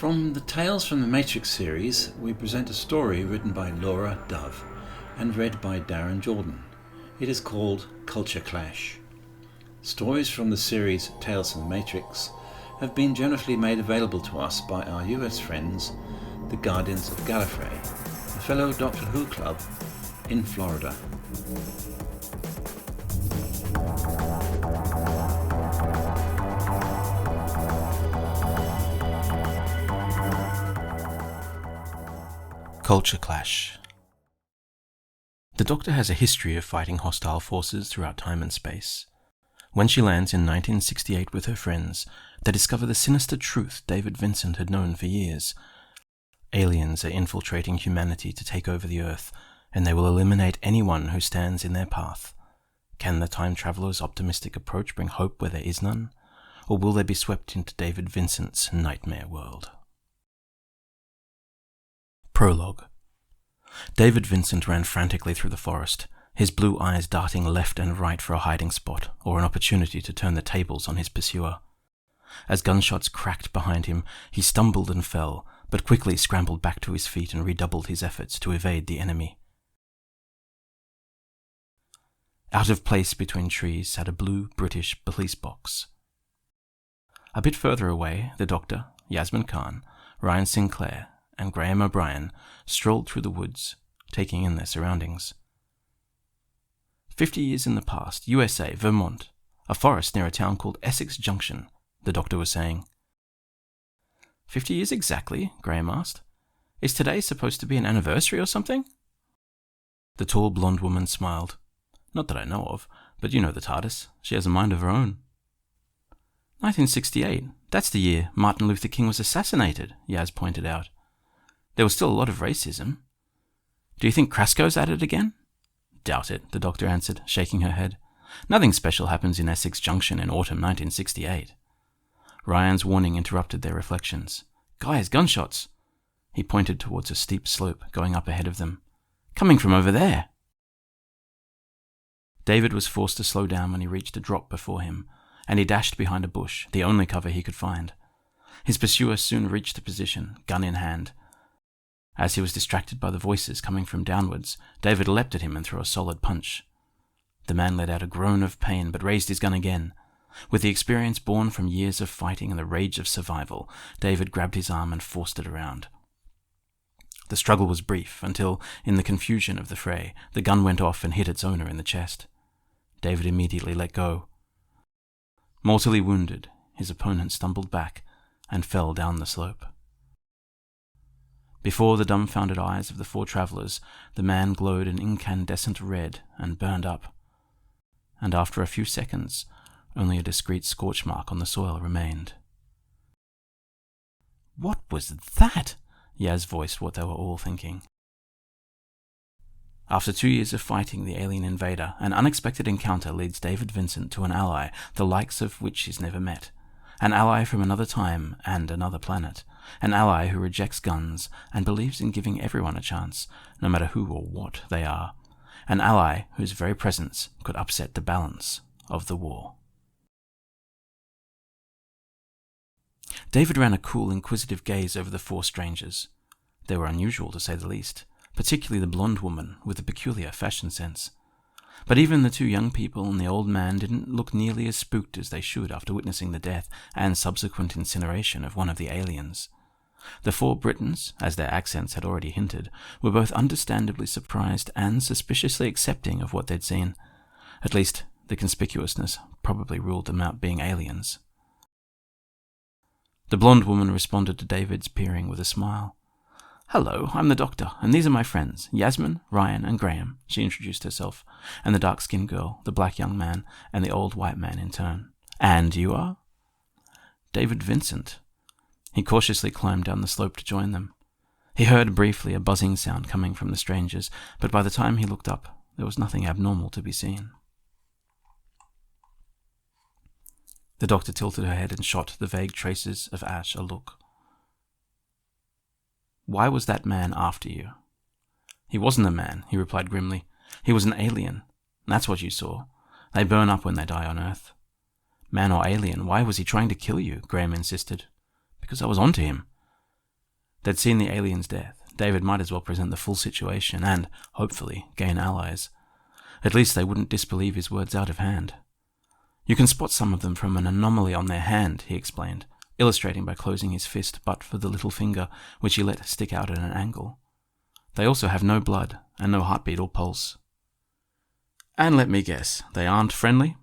From the Tales from the Matrix series, we present a story written by Laura Dove and read by Darran Jordan. It is called Culture Clash. Stories from the series Tales from the Matrix have been generously made available to us by our US friends, the Guardians of Gallifrey, a fellow Doctor Who club in Florida. Culture Clash. The Doctor has a history of fighting hostile forces throughout time and space. When she lands in 1968 with her friends, they discover the sinister truth David Vincent had known for years. Aliens are infiltrating humanity to take over the Earth, and they will eliminate anyone who stands in their path. Can the time traveller's optimistic approach bring hope where there is none? Or will they be swept into David Vincent's nightmare world? Prologue. David Vincent ran frantically through the forest, his blue eyes darting left and right for a hiding spot or an opportunity to turn the tables on his pursuer. As gunshots cracked behind him, he stumbled and fell, but quickly scrambled back to his feet and redoubled his efforts to evade the enemy. Out of place between trees sat a blue British police box. A bit further away, the Doctor, Yasmin Khan, Ryan Sinclair, and Graham O'Brien strolled through the woods, taking in their surroundings. 50 years in the past, USA, Vermont, a forest near a town called Essex Junction, the Doctor was saying. 50 years exactly? Graham asked. Is today supposed to be an anniversary or something? The tall blonde woman smiled. Not that I know of, but you know the TARDIS. She has a mind of her own. 1968. That's the year Martin Luther King was assassinated, Yaz pointed out. There was still a lot of racism. Do you think Krasko's at it again? Doubt it, the Doctor answered, shaking her head. Nothing special happens in Essex Junction in autumn 1968. Ryan's warning interrupted their reflections. Guys, gunshots! He pointed towards a steep slope going up ahead of them. Coming from over there! David was forced to slow down when he reached a drop before him, and he dashed behind a bush, the only cover he could find. His pursuer soon reached the position, gun in hand. As he was distracted by the voices coming from downwards, David leapt at him and threw a solid punch. The man let out a groan of pain, but raised his gun again. With the experience born from years of fighting and the rage of survival, David grabbed his arm and forced it around. The struggle was brief, until, in the confusion of the fray, the gun went off and hit its owner in the chest. David immediately let go. Mortally wounded, his opponent stumbled back and fell down the slope. Before the dumbfounded eyes of the four travellers, the man glowed an incandescent red and burned up. And after a few seconds, only a discreet scorch mark on the soil remained. What was that? Yaz voiced what they were all thinking. After 2 years of fighting the alien invader, an unexpected encounter leads David Vincent to an ally, the likes of which he's never met. An ally from another time and another planet. An ally who rejects guns and believes in giving everyone a chance, no matter who or what they are. An ally whose very presence could upset the balance of the war. David ran a cool, inquisitive gaze over the four strangers. They were unusual, to say the least, particularly the blonde woman with a peculiar fashion sense. But even the two young people and the old man didn't look nearly as spooked as they should after witnessing the death and subsequent incineration of one of the aliens. The four Britons, as their accents had already hinted, were both understandably surprised and suspiciously accepting of what they'd seen. At least, the conspicuousness probably ruled them out being aliens. The blonde woman responded to David's peering with a smile. Hello, I'm the Doctor, and these are my friends, Yasmin, Ryan, and Graham, she introduced herself, and the dark-skinned girl, the black young man, and the old white man in turn. And you are? David Vincent. He cautiously climbed down the slope to join them. He heard briefly a buzzing sound coming from the strangers, but by the time he looked up, there was nothing abnormal to be seen. The Doctor tilted her head and shot the vague traces of ash a look. Why was that man after you? He wasn't a man, he replied grimly. He was an alien. That's what you saw. They burn up when they die on Earth. Man or alien, why was he trying to kill you? Graham insisted. Because I was onto him. They'd seen the alien's death. David might as well present the full situation and, hopefully, gain allies. At least they wouldn't disbelieve his words out of hand. You can spot some of them from an anomaly on their hand, he explained, illustrating by closing his fist but for the little finger, which he let stick out at an angle. They also have no blood and no heartbeat or pulse. And let me guess, they aren't friendly?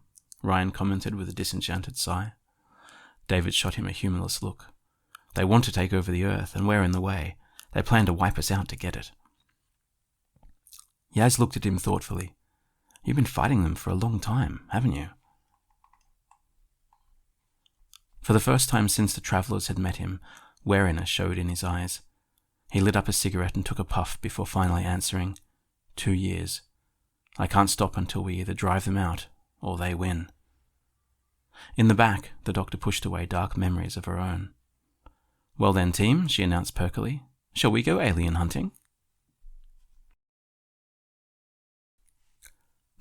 Ryan commented with a disenchanted sigh. David shot him a humorless look. They want to take over the Earth, and we're in the way. They plan to wipe us out to get it. Yaz looked at him thoughtfully. You've been fighting them for a long time, haven't you? For the first time since the travellers had met him, wariness showed in his eyes. He lit up a cigarette and took a puff before finally answering, 2 years. I can't stop until we either drive them out or they win. In the back, the doctor pushed away dark memories of her own. Well then, team, she announced perkily, shall we go alien hunting?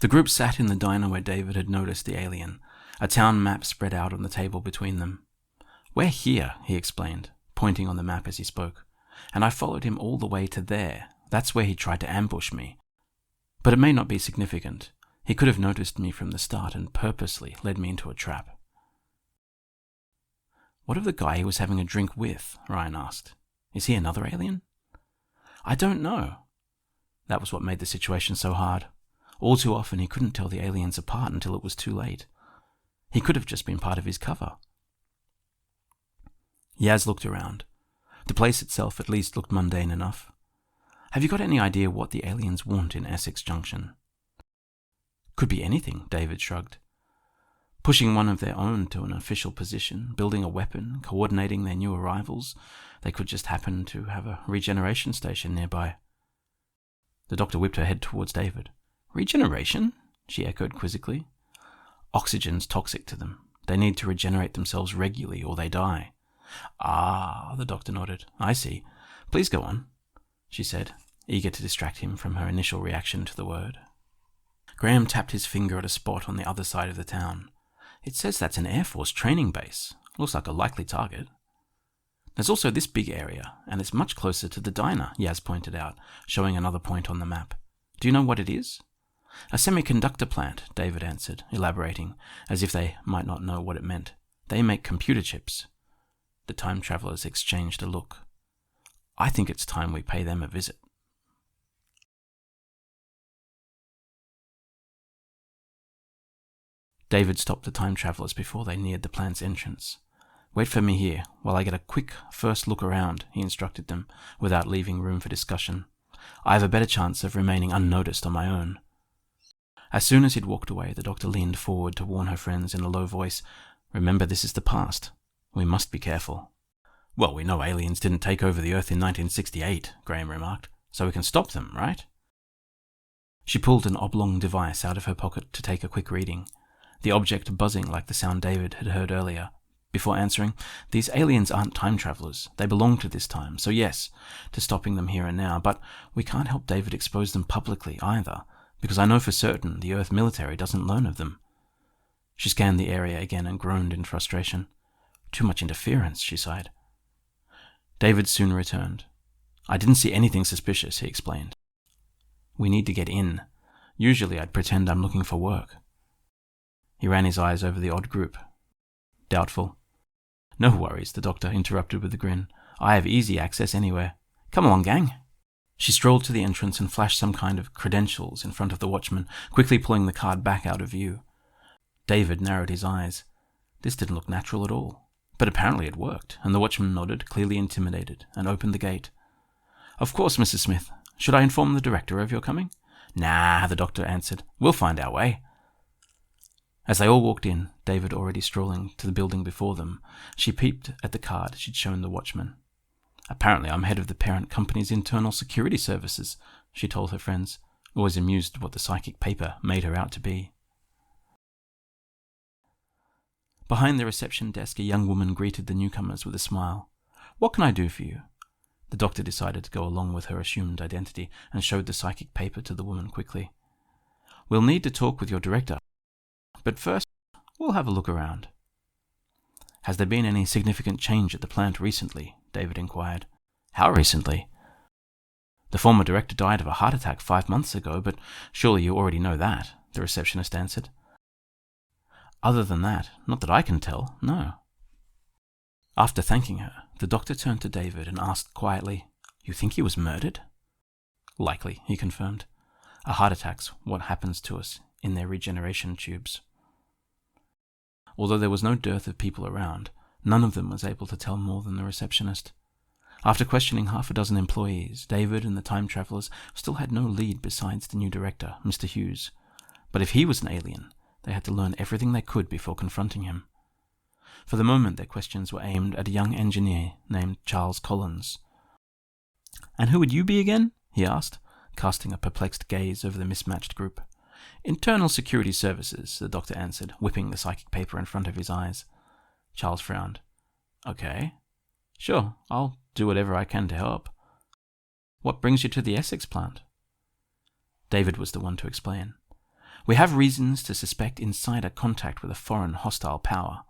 The group sat in the diner where David had noticed the alien, a town map spread out on the table between them. We're here, he explained, pointing on the map as he spoke, and I followed him all the way to there. That's where he tried to ambush me. But it may not be significant. He could have noticed me from the start and purposely led me into a trap. What of the guy he was having a drink with? Ryan asked. Is he another alien? I don't know. That was what made the situation so hard. All too often he couldn't tell the aliens apart until it was too late. He could have just been part of his cover. Yaz looked around. The place itself at least looked mundane enough. Have you got any idea what the aliens want in Essex Junction? Could be anything, David shrugged. Pushing one of their own to an official position, building a weapon, coordinating their new arrivals. They could just happen to have a regeneration station nearby. The doctor whipped her head towards David. Regeneration? She echoed quizzically. Oxygen's toxic to them. They need to regenerate themselves regularly or they die. Ah, the doctor nodded. I see. Please go on, she said, eager to distract him from her initial reaction to the word. Graham tapped his finger at a spot on the other side of the town. It says that's an Air Force training base. Looks like a likely target. There's also this big area, and it's much closer to the diner, Yaz pointed out, showing another point on the map. Do you know what it is? A semiconductor plant, David answered, elaborating, as if they might not know what it meant. They make computer chips. The time travellers exchanged a look. I think it's time we pay them a visit. David stopped the time travellers before they neared the plant's entrance. Wait for me here, while I get a quick first look around, he instructed them, without leaving room for discussion. I have a better chance of remaining unnoticed on my own. As soon as he'd walked away, the doctor leaned forward to warn her friends in a low voice, Remember, this is the past. We must be careful. Well, we know aliens didn't take over the Earth in 1968, Graham remarked, so we can stop them, right? She pulled an oblong device out of her pocket to take a quick reading, the object buzzing like the sound David had heard earlier. Before answering, these aliens aren't time travelers. They belong to this time, so yes, to stopping them here and now, but we can't help David expose them publicly either, because I know for certain the Earth military doesn't learn of them. She scanned the area again and groaned in frustration. Too much interference, she sighed. David soon returned. I didn't see anything suspicious, he explained. We need to get in. Usually I'd pretend I'm looking for work. He ran his eyes over the odd group. Doubtful. No worries, the doctor interrupted with a grin. I have easy access anywhere. Come along, gang. She strolled to the entrance and flashed some kind of credentials in front of the watchman, quickly pulling the card back out of view. David narrowed his eyes. This didn't look natural at all. But apparently it worked, and the watchman nodded, clearly intimidated, and opened the gate. Of course, Mrs. Smith. Should I inform the director of your coming? Nah, the doctor answered. We'll find our way. As they all walked in, David already strolling to the building before them, she peeped at the card she'd shown the watchman. Apparently I'm head of the parent company's internal security services, she told her friends, always amused at what the psychic paper made her out to be. Behind the reception desk, a young woman greeted the newcomers with a smile. What can I do for you? The doctor decided to go along with her assumed identity and showed the psychic paper to the woman quickly. We'll need to talk with your director, but first we'll have a look around. Has there been any significant change at the plant recently? David inquired. How recently? The former director died of a heart attack 5 months ago, but surely you already know that, the receptionist answered. Other than that, not that I can tell, no. After thanking her, the doctor turned to David and asked quietly, "You think he was murdered?" "Likely," he confirmed. "A heart attack's what happens to us in their regeneration tubes." Although there was no dearth of people around, none of them was able to tell more than the receptionist. After questioning half a dozen employees, David and the time travelers still had no lead besides the new director, Mr. Hughes. But if he was an alien, they had to learn everything they could before confronting him. For the moment, their questions were aimed at a young engineer named Charles Collins. "And who would you be again?" he asked, casting a perplexed gaze over the mismatched group. "Internal Security Services," the doctor answered, whipping the psychic paper in front of his eyes. Charles frowned. "Okay. Sure, I'll do whatever I can to help. What brings you to the Essex plant?" David was the one to explain. "We have reasons to suspect insider contact with a foreign hostile power."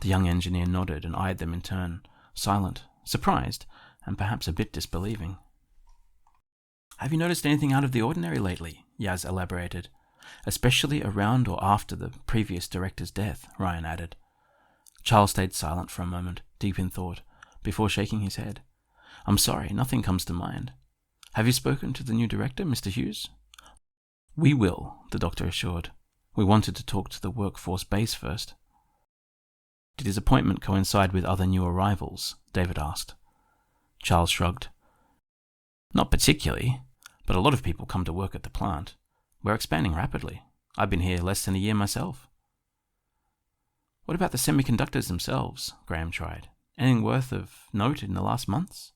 The young engineer nodded and eyed them in turn, silent, surprised, and perhaps a bit disbelieving. "Have you noticed anything out of the ordinary lately?" Yaz elaborated. "Especially around or after the previous director's death," Ryan added. Charles stayed silent for a moment, deep in thought, before shaking his head. "I'm sorry, nothing comes to mind. Have you spoken to the new director, Mr. Hughes?" "We will," the doctor assured. "We wanted to talk to the workforce base first." "Did his appointment coincide with other new arrivals?" David asked. Charles shrugged. "Not particularly, but a lot of people come to work at the plant. We're expanding rapidly. I've been here less than a year myself." "What about the semiconductors themselves?" Graham tried. "Anything worth of note in the last months?"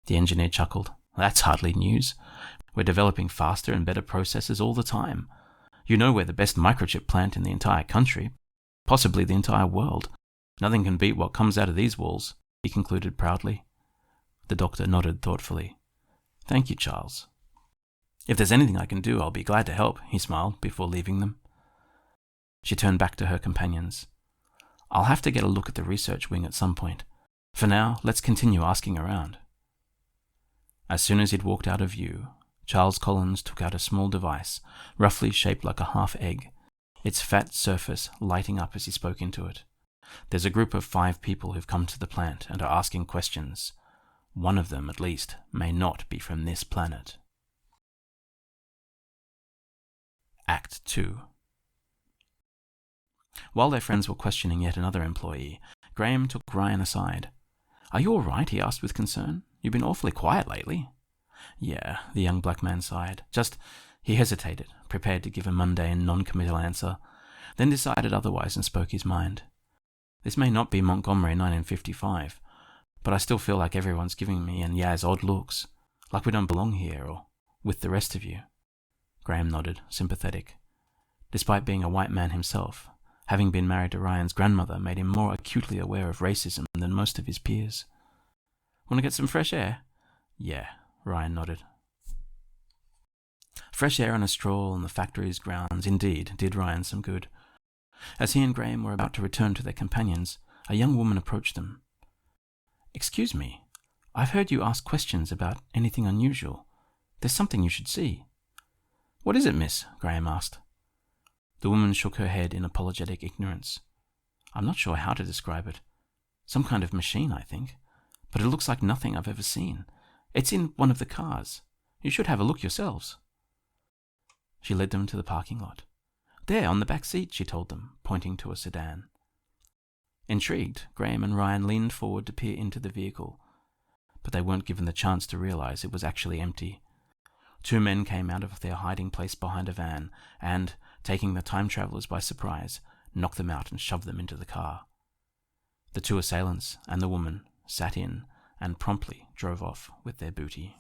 The engineer chuckled. "That's hardly news. We're developing faster and better processors all the time. You know we're the best microchip plant in the entire country, possibly the entire world. Nothing can beat what comes out of these walls," he concluded proudly. The doctor nodded thoughtfully. "Thank you, Charles. If there's anything I can do, I'll be glad to help," he smiled before leaving them. She turned back to her companions. "I'll have to get a look at the research wing at some point. For now, let's continue asking around." As soon as he'd walked out of view, Charles Collins took out a small device, roughly shaped like a half egg, its fat surface lighting up as he spoke into it. "There's a group of 5 people who've come to the plant and are asking questions. One of them, at least, may not be from this planet." Act 2. While their friends were questioning yet another employee, Graham took Ryan aside. "Are you all right?" he asked with concern. "You've been awfully quiet lately." "Yeah," the young black man sighed. He hesitated, prepared to give a mundane, non-committal answer, then decided otherwise and spoke his mind. "This may not be Montgomery 1955, but I still feel like everyone's giving me and Yaz odd looks, like we don't belong here or with the rest of you." Graham nodded, sympathetic. Despite being a white man himself, having been married to Ryan's grandmother made him more acutely aware of racism than most of his peers. "Want to get some fresh air?" "Yeah," Ryan nodded. Fresh air and a stroll on the factory's grounds indeed did Ryan some good. As he and Graham were about to return to their companions, a young woman approached them. "Excuse me, I've heard you ask questions about anything unusual. There's something you should see." "What is it, miss?" Graham asked. The woman shook her head in apologetic ignorance. "I'm not sure how to describe it. Some kind of machine, I think. But it looks like nothing I've ever seen. It's in one of the cars. You should have a look yourselves." She led them to the parking lot. "There, on the back seat," she told them, pointing to a sedan. Intrigued, Graham and Ryan leaned forward to peer into the vehicle, but they weren't given the chance to realize it was actually empty. 2 men came out of their hiding place behind a van and, taking the time travelers by surprise, knocked them out and shoved them into the car. The 2 assailants and the woman sat in and promptly drove off with their booty.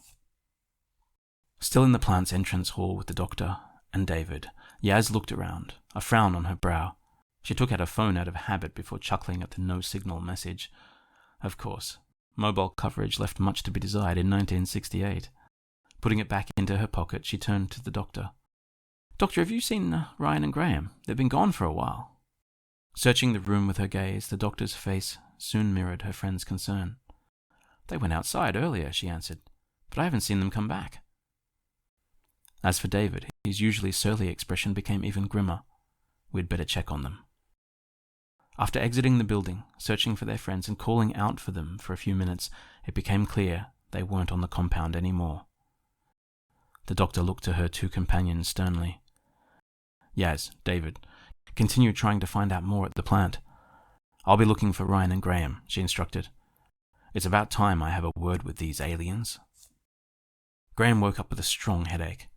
Still in the plant's entrance hall with the doctor and David, Yaz looked around, a frown on her brow. She took out her phone out of habit before chuckling at the no-signal message. Of course, mobile coverage left much to be desired in 1968. Putting it back into her pocket, she turned to the doctor. "Doctor, have you seen Ryan and Graham? They've been gone for a while." Searching the room with her gaze, the doctor's face soon mirrored her friend's concern. "They went outside earlier," she answered, "but I haven't seen them come back." As for David, his usually surly expression became even grimmer. "We'd better check on them." After exiting the building, searching for their friends, and calling out for them for a few minutes, it became clear they weren't on the compound anymore. The doctor looked to her two companions sternly. "Yaz, David, continue trying to find out more at the plant. I'll be looking for Ryan and Graham," she instructed. "It's about time I have a word with these aliens." Graham woke up with a strong headache.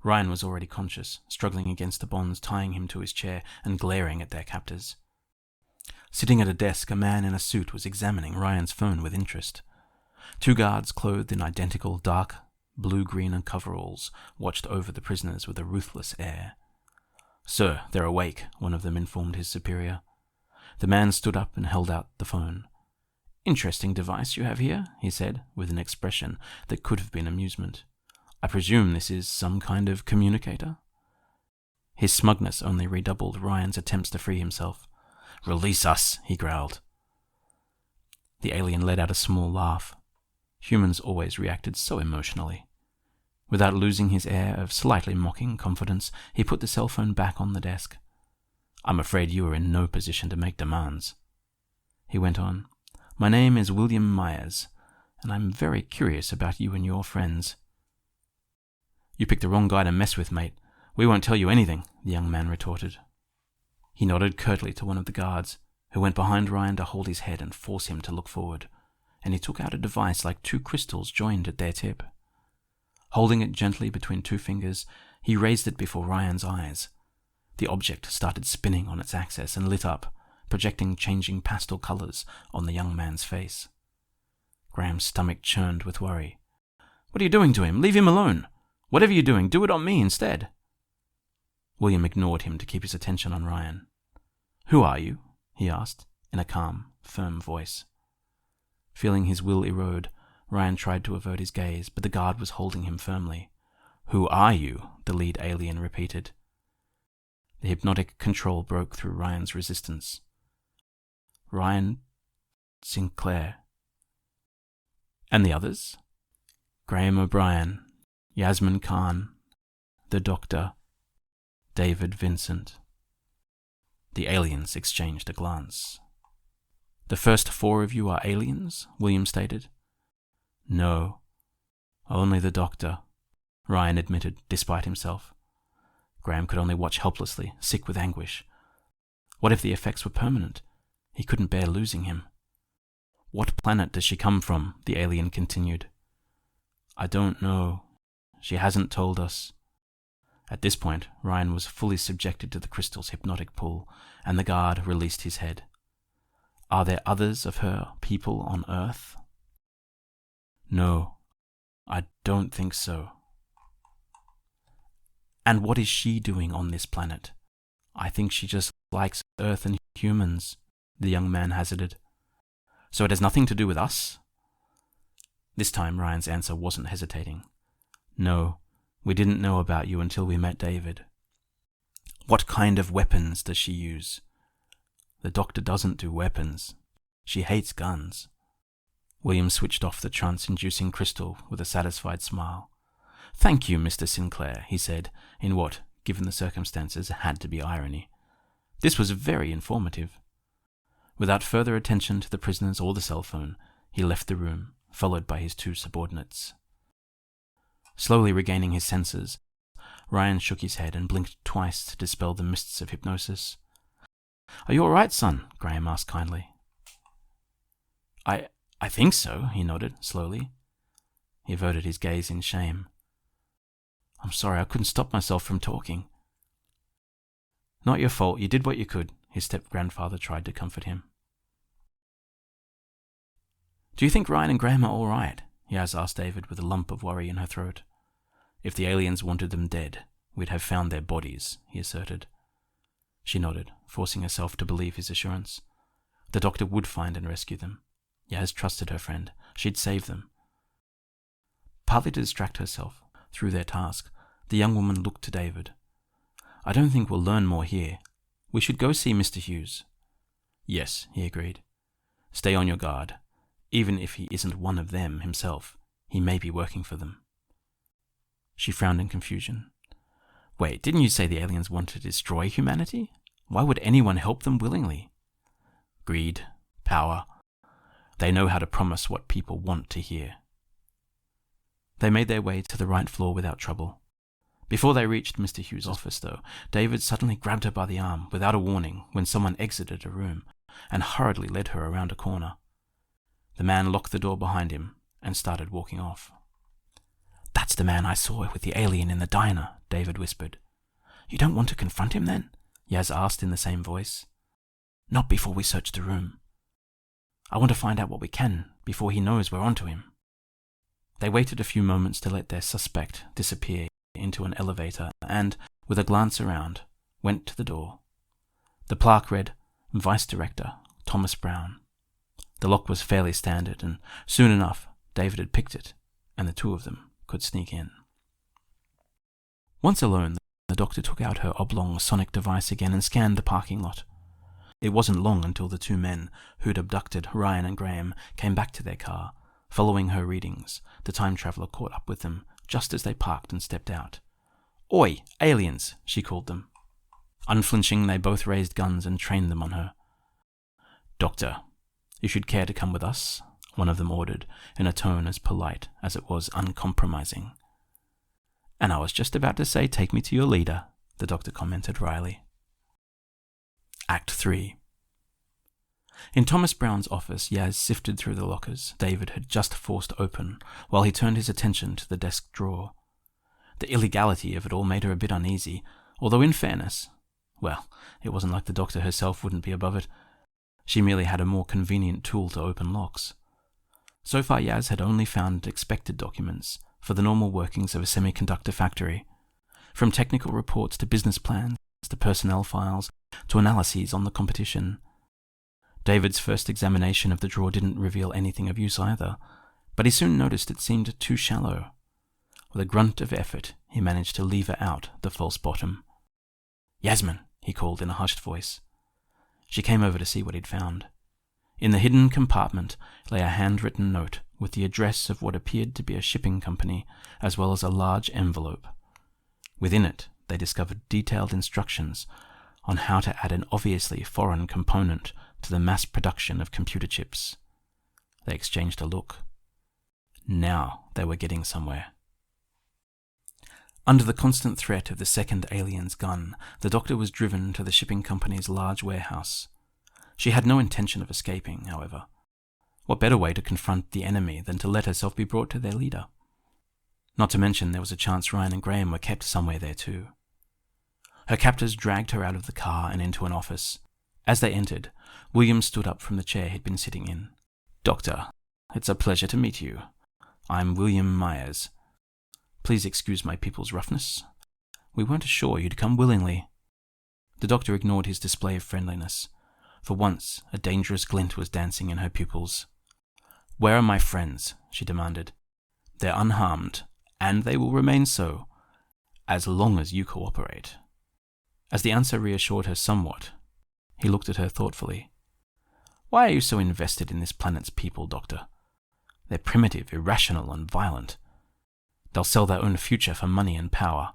Ryan was already conscious, struggling against the bonds tying him to his chair and glaring at their captors. Sitting at a desk, a man in a suit was examining Ryan's phone with interest. Two guards clothed in identical dark blue-green coveralls watched over the prisoners with a ruthless air. "Sir, they're awake," one of them informed his superior. The man stood up and held out the phone. "Interesting device you have here," he said, with an expression that could have been amusement. "I presume this is some kind of communicator?" His smugness only redoubled Ryan's attempts to free himself. "Release us," he growled. The alien let out a small laugh. Humans always reacted so emotionally. Without losing his air of slightly mocking confidence, he put the cell phone back on the desk. "I'm afraid you are in no position to make demands." He went on, "My name is William Myers, and I'm very curious about you and your friends." "You picked the wrong guy to mess with, mate. We won't tell you anything," the young man retorted. He nodded curtly to one of the guards, who went behind Ryan to hold his head and force him to look forward, and he took out a device like two crystals joined at their tip. Holding it gently between two fingers, he raised it before Ryan's eyes. The object started spinning on its axis and lit up, projecting changing pastel colors on the young man's face. Graham's stomach churned with worry. "What are you doing to him? Leave him alone. Whatever you're doing, do it on me instead." William ignored him to keep his attention on Ryan. "Who are you?" he asked, in a calm, firm voice. Feeling his will erode, Ryan tried to avert his gaze, but the guard was holding him firmly. "Who are you?" the lead alien repeated. The hypnotic control broke through Ryan's resistance. "Ryan Sinclair." "And the others?" "Graham O'Brien, Yasmin Khan, the Doctor, David Vincent." The aliens exchanged a glance. "The first four of you are aliens?" William stated. "No, only the Doctor," Ryan admitted, despite himself. Graham could only watch helplessly, sick with anguish. What if the effects were permanent? He couldn't bear losing him. "What planet does she come from?" the alien continued. "I don't know. She hasn't told us." At this point, Ryan was fully subjected to the crystal's hypnotic pull, and the guard released his head. "Are there others of her people on Earth?" "No, I don't think so." "And what is she doing on this planet?" "I think she just likes Earth and humans," the young man hazarded. "So it has nothing to do with us?" This time Ryan's answer wasn't hesitating. "No, we didn't know about you until we met David." "What kind of weapons does she use?" "The Doctor doesn't do weapons. She hates guns." William switched off the trance-inducing crystal with a satisfied smile. "Thank you, Mr. Sinclair," he said, in what, given the circumstances, had to be irony. "This was very informative." Without further attention to the prisoners or the cell phone, he left the room, followed by his two subordinates. Slowly regaining his senses, Ryan shook his head and blinked twice to dispel the mists of hypnosis. "Are you all right, son?" Graham asked kindly. I think so," he nodded, slowly. He averted his gaze in shame. "I'm sorry, I couldn't stop myself from talking." "Not your fault, you did what you could," his step-grandfather tried to comfort him. "Do you think Ryan and Graham are all right?" Yaz asked David with a lump of worry in her throat. "If the aliens wanted them dead, we'd have found their bodies," he asserted. She nodded, forcing herself to believe his assurance. The Doctor would find and rescue them. Yaz trusted her friend. She'd save them. Partly to distract herself through their task, the young woman looked to David. "I don't think we'll learn more here. We should go see Mr. Hughes." "Yes," he agreed. "Stay on your guard. Even if he isn't one of them himself, he may be working for them. She frowned in confusion. Wait, didn't you say the aliens want to destroy humanity? Why would anyone help them willingly? Greed, power. They know how to promise what people want to hear. They made their way to the right floor without trouble. Before they reached Mr. Hughes' office, though, David suddenly grabbed her by the arm without a warning when someone exited a room and hurriedly led her around a corner. The man locked the door behind him and started walking off. That's the man I saw with the alien in the diner, David whispered. You don't want to confront him then? Yaz asked in the same voice. Not before we search the room. I want to find out what we can before he knows we're onto him. They waited a few moments to let their suspect disappear into an elevator and, with a glance around, went to the door. The plaque read, Vice Director, Thomas Brown. The lock was fairly standard, and soon enough David had picked it, and the two of them could sneak in. Once alone, the doctor took out her oblong sonic device again and scanned the parking lot. It wasn't long until the two men who'd abducted Ryan and Graham came back to their car. Following her readings, the time traveler caught up with them just as they parked and stepped out. Oi, aliens, she called them. Unflinching, they both raised guns and trained them on her. Doctor, you should care to come with us, one of them ordered, in a tone as polite as it was uncompromising. And I was just about to say, take me to your leader, the doctor commented wryly. Act 3. In Thomas Brown's office, Yaz sifted through the lockers David had just forced open while he turned his attention to the desk drawer. The illegality of it all made her a bit uneasy, although in fairness, well, it wasn't like the doctor herself wouldn't be above it. She merely had a more convenient tool to open locks. So far, Yaz had only found expected documents for the normal workings of a semiconductor factory, from technical reports to business plans to personnel files to analyses on the competition. David's first examination of the drawer didn't reveal anything of use either, but he soon noticed it seemed too shallow. With a grunt of effort, he managed to lever out the false bottom. Yasmin, he called in a hushed voice. She came over to see what he'd found. In the hidden compartment lay a handwritten note with the address of what appeared to be a shipping company, as well as a large envelope. Within it, they discovered detailed instructions on how to add an obviously foreign component to the mass production of computer chips. They exchanged a look. Now they were getting somewhere. Under the constant threat of the second alien's gun, the doctor was driven to the shipping company's large warehouse. She had no intention of escaping, however. What better way to confront the enemy than to let herself be brought to their leader? Not to mention there was a chance Ryan and Graham were kept somewhere there too. Her captors dragged her out of the car and into an office. As they entered, William stood up from the chair he'd been sitting in. Doctor, it's a pleasure to meet you. I'm William Myers. Please excuse my people's roughness. We weren't sure you'd come willingly. The doctor ignored his display of friendliness. For once, a dangerous glint was dancing in her pupils. Where are my friends? She demanded. They're unharmed, and they will remain so, as long as you cooperate. As the answer reassured her somewhat, he looked at her thoughtfully. Why are you so invested in this planet's people, Doctor? They're primitive, irrational, and violent. They'll sell their own future for money and power.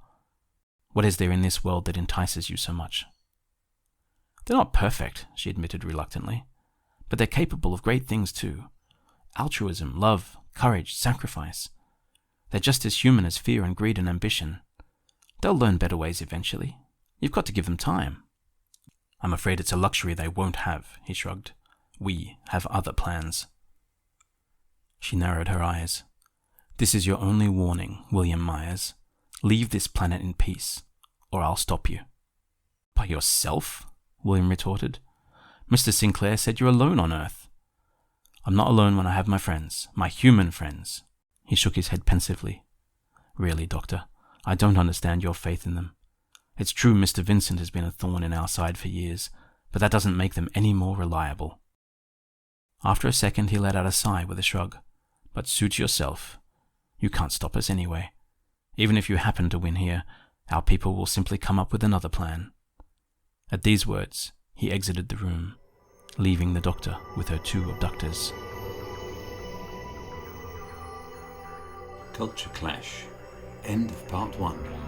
What is there in this world that entices you so much? They're not perfect, she admitted reluctantly, but they're capable of great things too. Altruism, love, courage, sacrifice. They're just as human as fear and greed and ambition. They'll learn better ways eventually. You've got to give them time. I'm afraid it's a luxury they won't have, he shrugged. We have other plans. She narrowed her eyes. This is your only warning, William Myers. Leave this planet in peace, or I'll stop you. By yourself? William retorted. Mr. Sinclair said you're alone on Earth. I'm not alone when I have my friends, my human friends. He shook his head pensively. Really, Doctor, I don't understand your faith in them. It's true Mr. Vincent has been a thorn in our side for years, but that doesn't make them any more reliable. After a second, he let out a sigh with a shrug. But suit yourself. You can't stop us anyway. Even if you happen to win here, our people will simply come up with another plan. At these words, he exited the room, leaving the doctor with her two abductors. Culture Clash. End of Part 1.